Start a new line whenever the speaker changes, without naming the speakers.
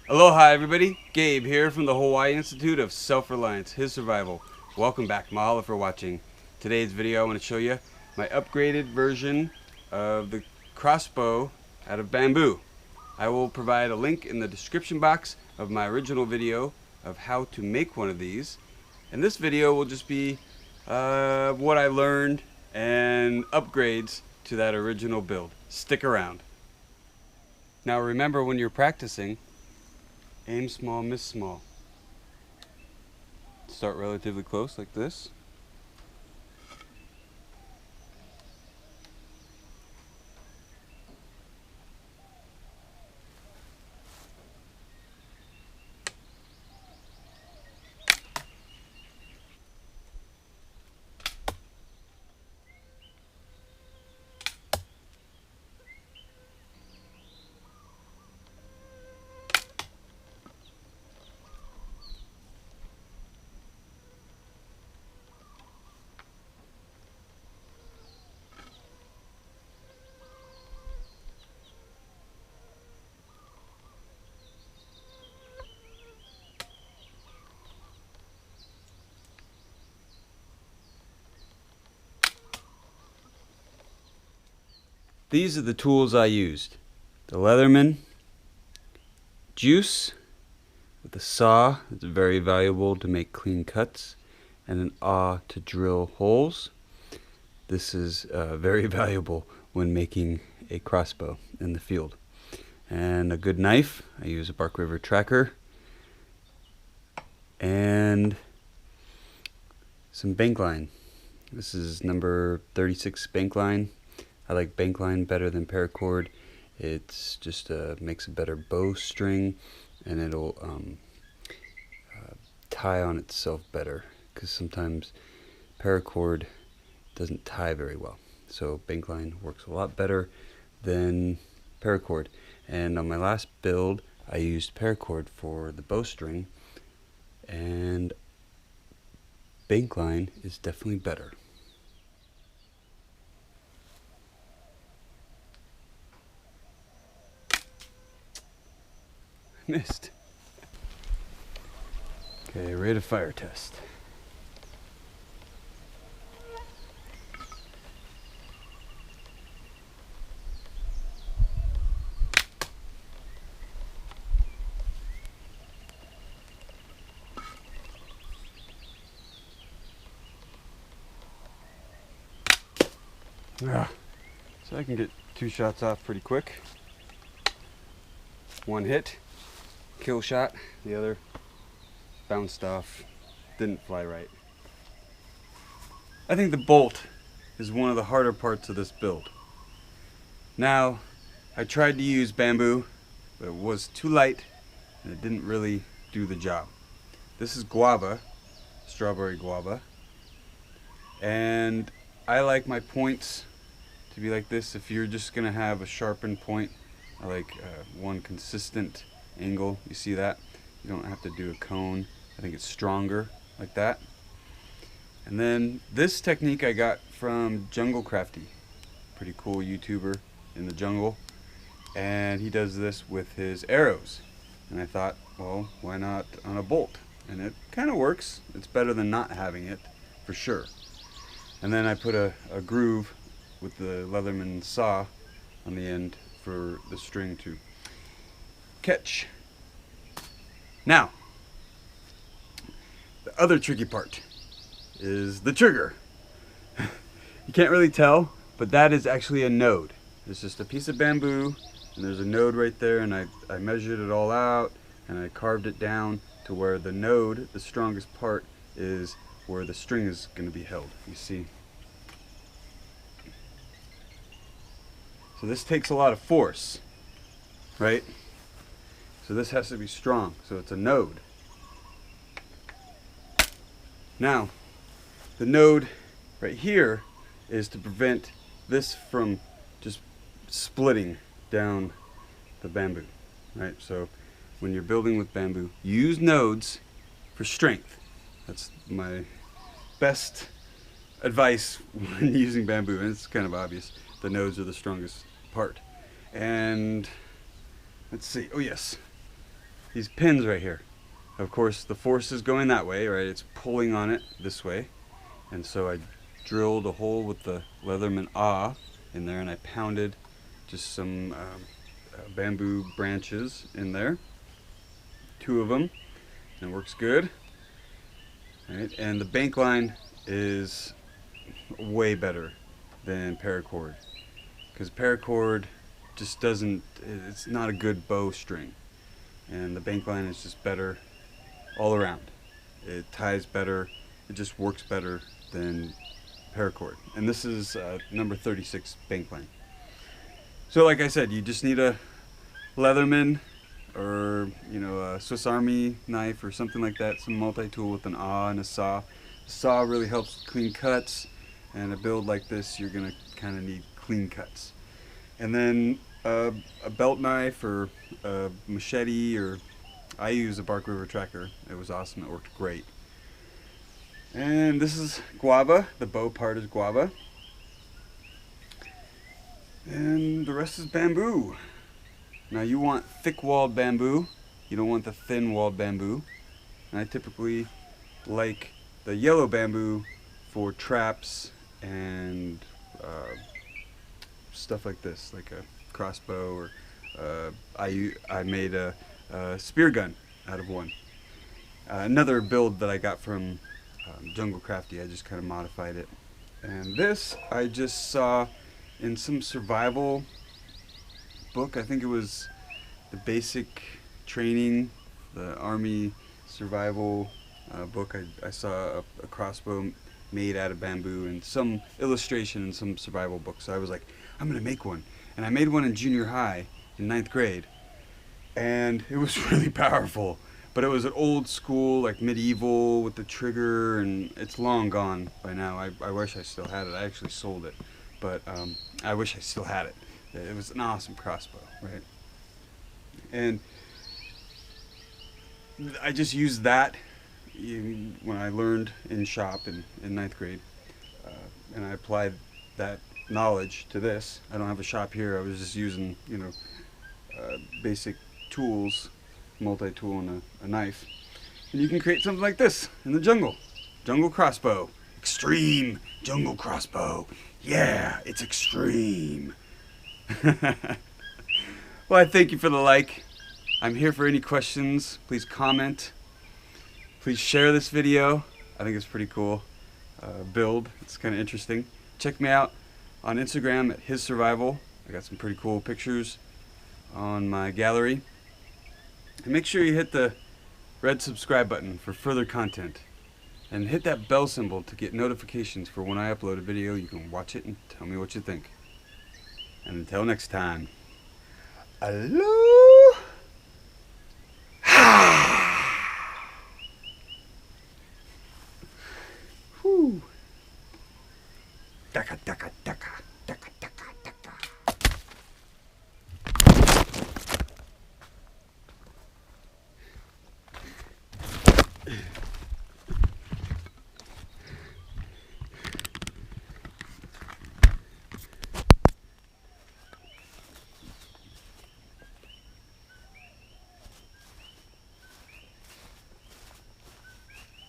Aloha everybody, Gabe here from the Hawaii Institute of Self-Reliance, His Survival. Welcome back, mahalo for watching. Today's video I want to show you my upgraded version of the crossbow out of bamboo. I will provide a link in the description box of my original video of how to make one of these. And this video will just be what I learned and upgrades to that original build. Stick around. Now remember, when you're practicing, aim small, miss small. Start relatively close like this. These are the tools I used. The Leatherman juice with a saw that's very valuable to make clean cuts, and an awl to drill holes. This is very valuable when making a crossbow in the field. And a good knife. I use a Bark River Tracker. And some bank line. This is number 36 bank line. I like bank line better than paracord. It's just makes a better bowstring, and it'll tie on itself better, because sometimes paracord doesn't tie very well. So bank line works a lot better than paracord. And on my last build I used paracord for the bowstring, and bank line is definitely better. Missed. Okay, rate of fire test. So I can get 2 shots off pretty quick. One hit, kill shot. The other bounced off, didn't fly right. I think the bolt is one of the harder parts of this build. Now, I tried to use bamboo, but it was too light and it didn't really do the job. This is guava, strawberry guava, and I like my points to be like this. If you're just gonna have a sharpened point, I like one consistent angle. You see that? You don't have to do a cone. I think it's stronger like that. And then this technique I got from Jungle Crafty, pretty cool YouTuber in the jungle, and he does this with his arrows. And I thought, well, why not on a bolt? And it kind of works. It's better than not having it, for sure. And then I put a groove with the Leatherman saw on the end for the string to catch. Now, the other tricky part is the trigger. You can't really tell, but that is actually a node. It's just a piece of bamboo, and there's a node right there, and I measured it all out, and I carved it down to where the node, the strongest part, is where the string is going to be held. You see? So this takes a lot of force, right? So this has to be strong, so it's a node. Now, the node right here is to prevent this from just splitting down the bamboo, right? So when you're building with bamboo, use nodes for strength. That's my best advice when using bamboo, and it's kind of obvious. The nodes are the strongest part. And let's see, oh yes, these pins right here. Of course, the force is going that way, right? It's pulling on it this way. And so I drilled a hole with the Leatherman in there, and I pounded just some bamboo branches in there, 2 of them, and it works good. Right? And the bank line is way better than paracord, because paracord just doesn't, it's not a good bow string, and the bank line is just better all around. It ties better, it just works better than paracord. And this is number 36 bank line. So like I said, you just need a Leatherman or a Swiss Army knife or something like that, some multi-tool with an and a saw. The saw really helps with clean cuts, and a build like this you're gonna kind of need clean cuts. And then a belt knife or a machete, or I use a Bark River Tracker. It was awesome, it worked great. And this is guava, the bow part is guava. And the rest is bamboo. Now you want thick-walled bamboo, you don't want the thin-walled bamboo. And I typically like the yellow bamboo for traps and stuff like this, like a crossbow, or I made a spear gun out of one. Another build that I got from Jungle Crafty, I just kind of modified it. And this I just saw in some survival book. I think it was the basic training, the Army survival book. I saw a crossbow made out of bamboo and some illustration in some survival book. So I was like, I'm gonna make one. And I made one in junior high in 9th grade. And it was really powerful. But it was an old school, like medieval with the trigger, and it's long gone by now. I wish I still had it. I actually sold it. But I wish I still had it. It was an awesome crossbow, right? And I just used that when I learned in shop in 9th grade. And I applied that knowledge to this. I don't have a shop here. I was just using, basic tools, multi-tool and a knife. And you can create something like this in the jungle. Jungle crossbow. Extreme jungle crossbow. Yeah, it's extreme. Well, I thank you for the like. I'm here for any questions. Please comment. Please share this video. I think it's pretty cool build. It's kind of interesting. Check me out on Instagram at His Survival. I got some pretty cool pictures on my gallery. And make sure you hit the red subscribe button for further content. And hit that bell symbol to get notifications for when I upload a video. You can watch it and tell me what you think. And until next time, aloha! Whew. Daka, daka, daka.